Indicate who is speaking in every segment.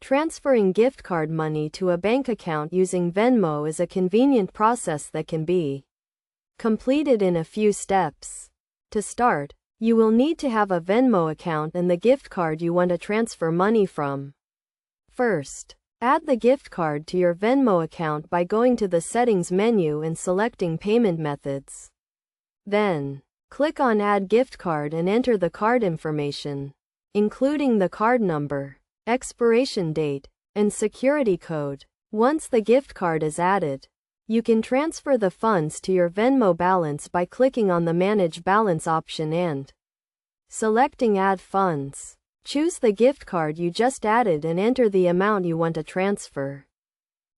Speaker 1: Transferring gift card money to a bank account using Venmo is a convenient process that can be completed in a few steps. To start, you will need to have a Venmo account and the gift card you want to transfer money from. First, add the gift card to your Venmo account by going to the Settings menu and selecting Payment Methods. Then, click on Add Gift Card and enter the card information, including the card number, expiration date, and security code. Once the gift card is added, you can transfer the funds to your Venmo balance by clicking on the Manage Balance option and selecting Add Funds. Choose the gift card you just added and enter the amount you want to transfer.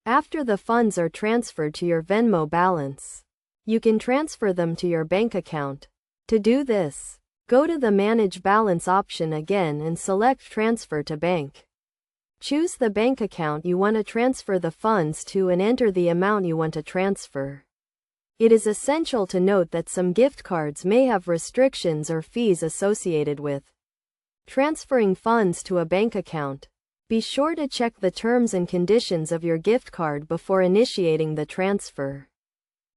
Speaker 1: After the funds are transferred to your Venmo balance, you can transfer them to your bank account. To do this, go to the Manage Balance option again and select Transfer to Bank. Choose the bank account you want to transfer the funds to and enter the amount you want to transfer. It is essential to note that some gift cards may have restrictions or fees associated with transferring funds to a bank account. Be sure to check the terms and conditions of your gift card before initiating the transfer.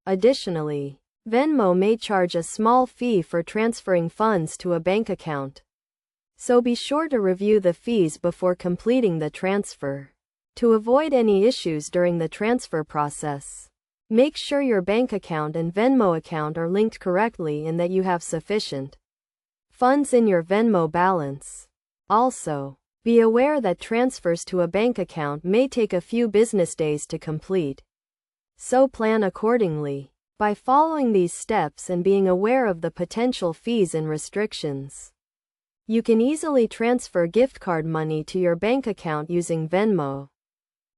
Speaker 1: Additionally, Venmo may charge a small fee for transferring funds to a bank account, so be sure to review the fees before completing the transfer. To avoid any issues during the transfer process, make sure your bank account and Venmo account are linked correctly and that you have sufficient funds in your Venmo balance. Also, be aware that transfers to a bank account may take a few business days to complete, so plan accordingly. By following these steps and being aware of the potential fees and restrictions, you can easily transfer gift card money to your bank account using Venmo.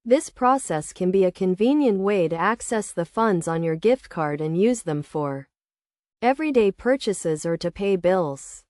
Speaker 1: This process can be a convenient way to access the funds on your gift card and use them for everyday purchases or to pay bills.